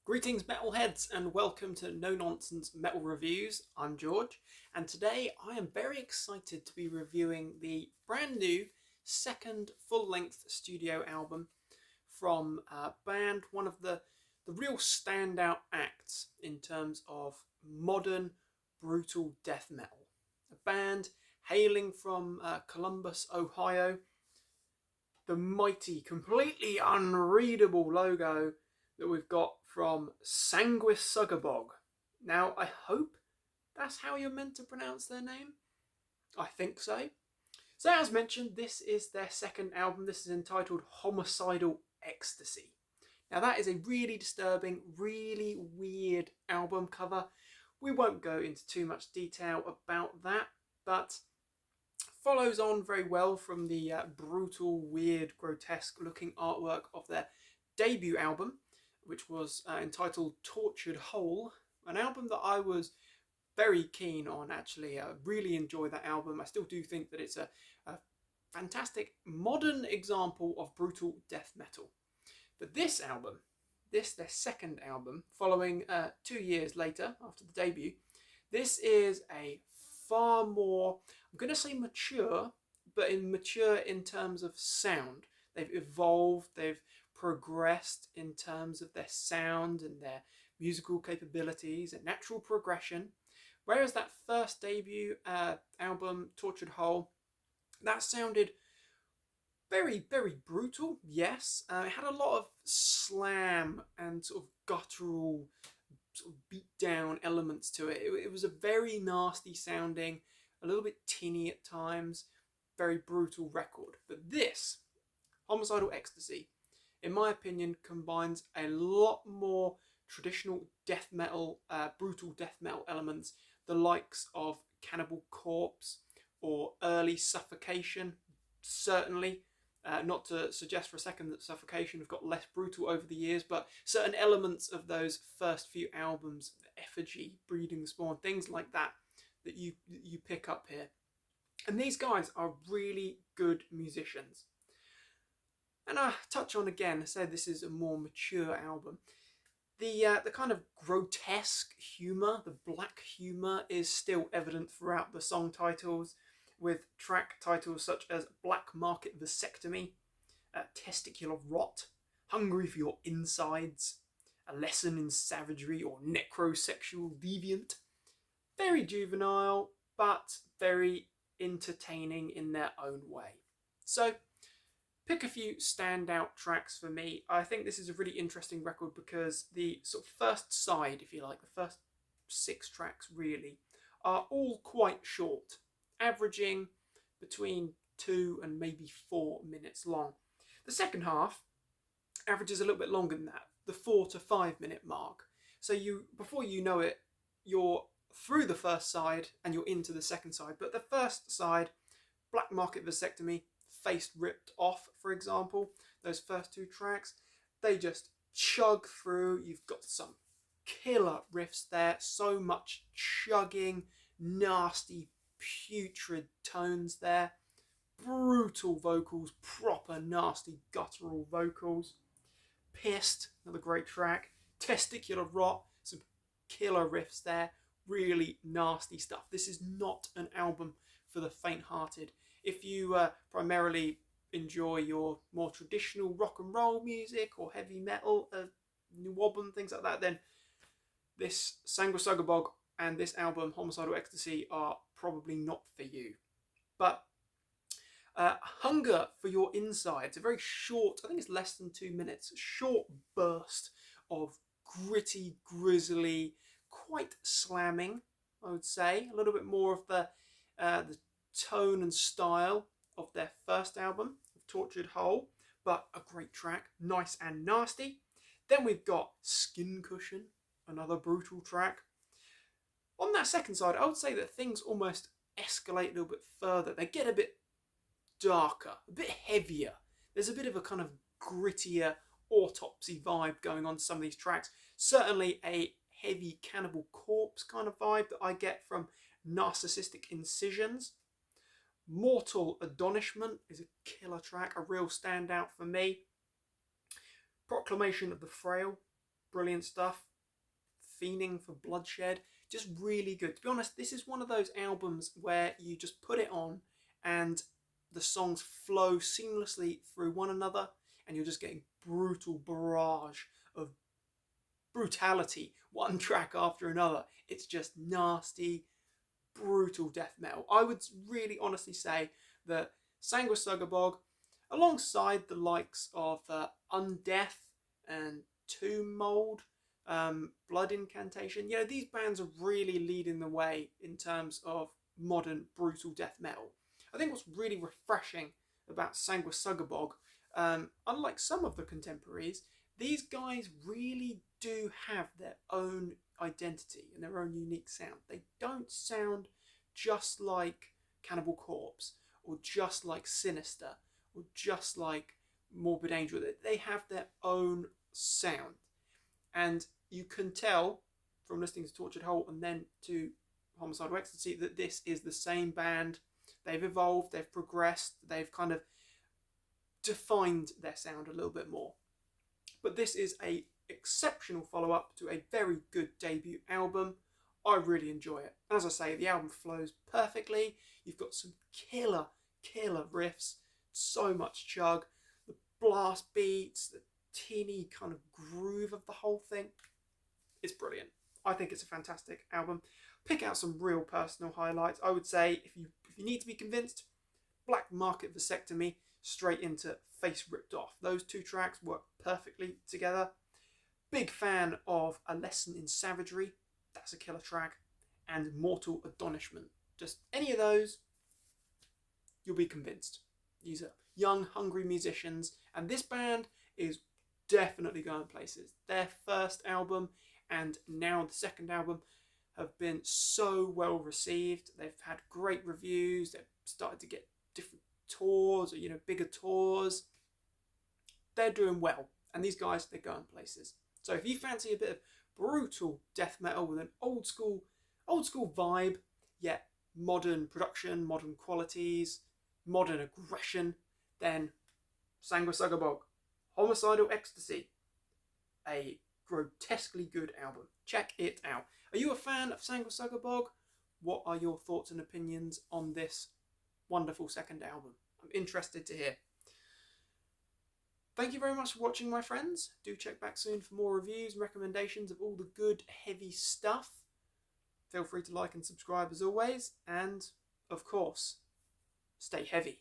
Greetings metalheads and welcome to No Nonsense Metal Reviews. I'm George and today I am very excited to be reviewing the brand new second full-length studio album from a band, one of the real standout acts in terms of modern brutal death metal. A band hailing from Columbus, Ohio. The mighty, completely unreadable logo that we've got from Sanguisugabogg. Now, I hope that's how you're meant to pronounce their name. I think so. So, as mentioned, this is their second album. This is entitled Homicidal Ecstasy. Now, that is a really disturbing, really weird album cover. We won't go into too much detail about that, but follows on very well from the brutal, weird, grotesque looking artwork of their debut album, which was entitled Tortured Whole, an album that I was very keen on, actually. I really enjoy that album. I still do think that it's a fantastic modern example of brutal death metal. But this album, their second album, following 2 years later after the debut, this is a far more, I'm going to say mature, but mature in terms of sound. They've evolved, they've progressed in terms of their sound and their musical capabilities and natural progression. Whereas that first debut album, Tortured Whole, that sounded very, very brutal, yes. It had a lot of slam and sort of guttural, sort of beat down elements to it. It was a very nasty sounding, a little bit tinny at times, very brutal record. But this, Homicidal Ecstasy, in my opinion, combines a lot more traditional death metal, brutal death metal elements, the likes of Cannibal Corpse or early Suffocation, certainly. Not to suggest for a second that Suffocation have got less brutal over the years, but certain elements of those first few albums, Effigy, Breeding the Spawn, things like that, that you pick up here. And these guys are really good musicians. And I touch on again, I say this is a more mature album. The kind of grotesque humour, the black humour, is still evident throughout the song titles, with track titles such as Black Market Vasectomy, Testicular Rot, Hungry for Your Insides, A Lesson in Savagery, or Necrosexual Deviant. Very juvenile, but very entertaining in their own way. So, pick a few standout tracks for me. I think this is a really interesting record because the sort of first side, if you like, the first 6 tracks really, are all quite short, averaging between 2 and maybe 4 minutes long. The second half averages a little bit longer than that, the 4 to 5 minute mark. So before you know it, you're through the first side and you're into the second side. But the first side, Black Market Vasectomy, Face Ripped Off, for example, those first 2 tracks, they just chug through. You've got some killer riffs there, so much chugging, nasty, putrid tones there, brutal vocals, proper nasty guttural vocals. Pissed, another great track. Testicular Rot, some killer riffs there, really nasty stuff. This is not an album for the faint-hearted. If you primarily enjoy your more traditional rock and roll music or heavy metal, new wobbin, things like that, then this Sanguisugabogg and this album, Homicidal Ecstasy, are probably not for you. But Hunger for Your Insides, a very short, I think it's less than 2 minutes, short burst of gritty, grizzly, quite slamming, I would say. A little bit more of the tone and style of their first album, Tortured Whole, but a great track, nice and nasty. Then we've got Skin Cushion, another brutal track. On that second side, I would say that things almost escalate a little bit further. They get a bit darker, a bit heavier. There's a bit of a kind of grittier autopsy vibe going on to some of these tracks. Certainly a heavy Cannibal Corpse kind of vibe that I get from Narcissistic Incisions. Mortal Adonishment is a killer track, a real standout for me. Proclamation of the Frail, brilliant stuff. Fiending for bloodshed, just really good. To be honest, this is one of those albums where you just put it on and the songs flow seamlessly through one another, and you're just getting brutal barrage of brutality, one track after another. It's just nasty, brutal death metal. I would really honestly say that Sanguisugabogg, alongside the likes of Undeath and Tomb Mold, Blood Incantation, these bands are really leading the way in terms of modern brutal death metal. I think what's really refreshing about Sanguisugabogg, unlike some of the contemporaries, these guys really do have their own identity and their own unique sound. They don't sound just like Cannibal Corpse or just like Sinister or just like Morbid Angel. They have their own sound, and you can tell from listening to Tortured Whole and then to Homicidal Ecstasy that this is the same band. They've evolved, they've progressed, they've kind of defined their sound a little bit more. But this is a exceptional follow-up to a very good debut album. I really enjoy it. As I say, the album flows perfectly. You've got some killer riffs, so much chug, the blast beats, the teeny kind of groove of the whole thing. It's brilliant. I think it's a fantastic album. Pick out some real personal highlights. I would say if you need to be convinced, Black Market Vasectomy straight into Face Ripped Off. Those two tracks work perfectly together. Big fan of A Lesson in Savagery. That's a killer track. And Mortal Adonishment. Just any of those, you'll be convinced. These are young, hungry musicians, and this band is definitely going places. Their first album and now the second album have been so well received. They've had great reviews. They've started to get different tours or bigger tours. They're doing well, and these guys, they're going places. So if you fancy a bit of brutal death metal with an old school vibe, yet modern production, modern qualities, modern aggression, then Sanguisugabogg, Homicidal Ecstasy, a grotesquely good album. Check it out. Are you a fan of Sanguisugabogg? What are your thoughts and opinions on this wonderful second album? I'm interested to hear. Thank you very much for watching, my friends. Do check back soon for more reviews and recommendations of all the good, heavy stuff. Feel free to like and subscribe as always. And, of course, stay heavy.